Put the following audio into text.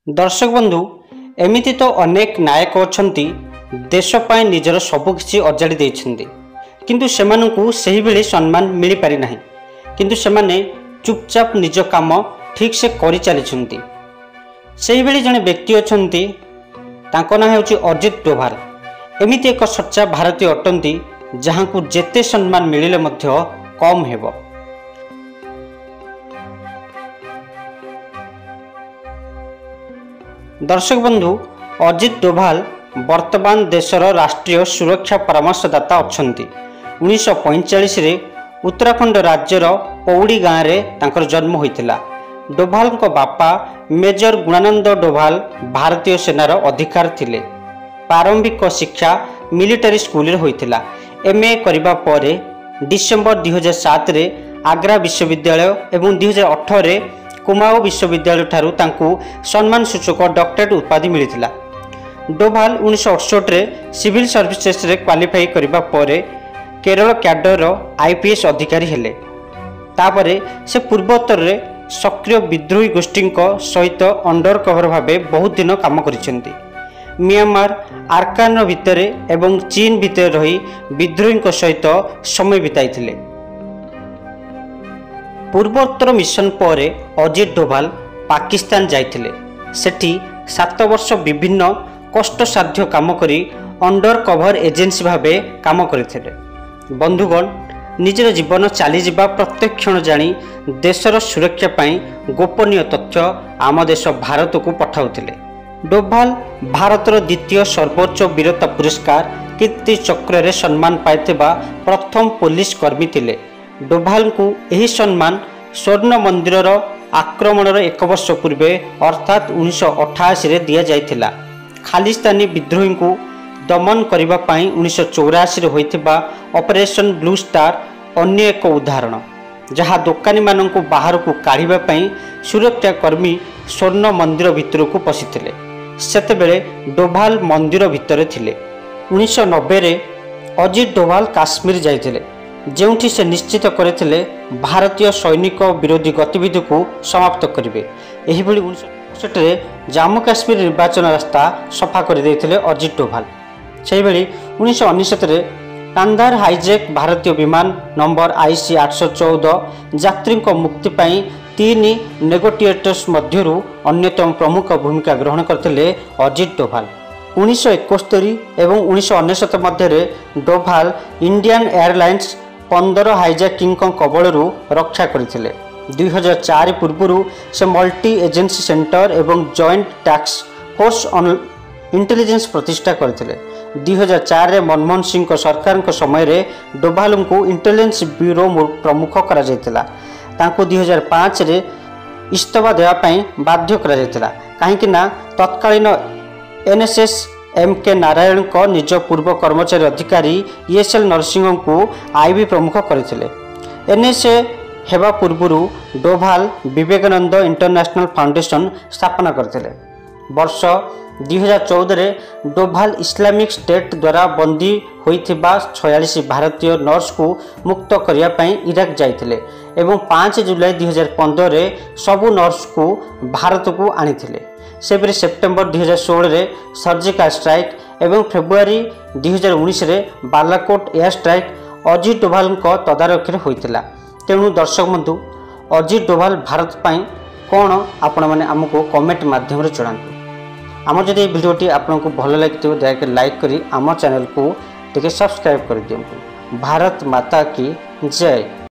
दर्शक बंधु एमिति तो अनेक नायक अछंती देशपाई निजर सबुकिछि अजाड़ी देइछन्ति किंतु सेमानंकु सही बेले सम्मान मिली पारि नाही किंतु सेमाने चुपचाप निज काम ठीक से करि चलिछन्ति। सही बेले जने व्यक्ति अछंती तांको ना हेउछि अजित डोभाल। एमिति एक सच्चा भारतीय अटंती जहांकु जेते सम्मान मिलिले मध्य कम हेबो। दर्शक बंधु अजित डोभाल वर्तमान देशर राष्ट्रीय सुरक्षा परामर्शदाता अछंती। 1945 रे उत्तराखंड राज्यर पौड़ी गाँव में तांकर जन्म होइतिला। डोभाल को बापा मेजर गुणानंद डोभाल भारतीय सेनार अधिकारी थिले। प्रारंभिक शिक्षा मिलिटारी स्कूल रे होइतिला। एमए करिबा परे डिसेंबर 2007 रे आग्रा विश्वविद्यालय एवं 2018 रे कुमाऊं विश्वविद्यालय ठारू तांकु सम्मान सूचक डॉक्टरेट उपाधि मिलिथिला। डोभाल 1968 रे सिविल सर्विसेस रे क्वालिफाई करिबा परे केरल कैडर आईपीएस अधिकारी हेले। तापरे से पूर्वोत्तर रे सक्रिय विद्रोही गोष्ठी सहित अंडर कवर भावे बहुत दिन काम करिसेंती। म्यांमार आरकान भितरे एवं चीन भितर रही विद्रोही सहित समय बिताइथिले। पूर्वोत्तर मिशन पर अजित डोभाल पाकिस्तान जाइथिले। सेठी 7 वर्ष विभिन्न कष्टसाध्य काम करी अंडर कवर एजेंसी भावे काम करथिले। बंधुगण निजर जीवन चली जिबा प्रत्येक क्षण जानी देशर सुरक्षा पाई गोपनीय तथ्य आम देश भारत को पठाउथिले। डोभाल भारतर द्वितीय सर्वोच्च वीरता पुरस्कार कीर्ति चक्र रे सम्मान पाइथिबा प्रथम पुलिस कर्मी थिले। डोभाल को यही सम्मान स्वर्ण मंदिर आक्रमणर 1 वर्ष पूर्वे अर्थात 1988 रे दिया जाइथिला। खालिस्तानी विद्रोही को दमन करिबा पाई 1984 रे होइथिबा ऑपरेशन ब्लू स्टार अन्य एक उदाहरण, जहाँ दोकानी माननकु बाहर को काढ़िबा पाई सुरक्षा कर्मी स्वर्ण मंदिर भितर को पशिथिले। सेतेबेले डोभाल मंदिर भितर थिले। 1990 रे अजित डोभाल काश्मीर जाइथिले, जेउठी से निश्चित करथिले भारतीय सैनिक विरोधी गतिविधि को समाप्त करिवे। एही भली 1967 रे जम्मू काश्मीर निर्वाचन रास्ता सफा कर देथिले अजित डोभाल। सेही भली 1969 रे कांधार हाईजैक भारतीय विमान नंबर IC 814 यात्री मुक्ति पाई 3 नेगोटिएटर्स मध्यरु अन्यतम प्रमुख भूमिका ग्रहण करथिले अजित डोभाल। 1971 एवं 1999 मध्य डोभाल इंडियन एयरलाइंस 15 हाईजैकिंग कबलरू रक्षा करथिले। 2004 पूर्व से मल्टी एजेंसी सेंटर एवं joint tax force on intelligence प्रतिष्ठा करथिले। 2004 रे मनमोहन सिंह सरकार समय रे डोभाल को इंटेलिजेंस ब्यूरो प्रमुख करा जायतिला। तांको 2005 रे इस्तीफा देवा पई बाध्य करा जायतिला, काहेकि ना तत्कालीन NSS MK नारायण को निज पूर्व कर्मचारी अधिकारी ESL नरसिंह को आईबी प्रमुख करथिले। NSA हेबा पूर्व डोभाल विवेकानंद इंटरनेशनल फाउंडेशन स्थापना करथिले। वर्ष 2014 रे डोभाल इस्लामिक स्टेट द्वारा बंदी होइथिबा 46 भारतीय नर्स को मुक्त करिया पई इराक जाइथिले एवं 5 जुलाई 2015 रे सबु नर्स को भारत को आनिथिले। सेपरि सेप्टेम्बर 2016 रे सर्जिकल स्ट्राइक एवं फेब्रुआरी 2019 रे बालाकोट एयर स्ट्राइक अजित डोभाल को तदारखी होइतिला। तेणु दर्शक बंधु अजित डोभाल भारत पाई कौन आपण मैंने आमको कमेंट माध्यम जनातु। आम जदि भिडियोटी आपको भल लगी दयाक लाइक करी आम चैनल को टिके सब्सक्राइब कर दियंतु। भारत माता की जय।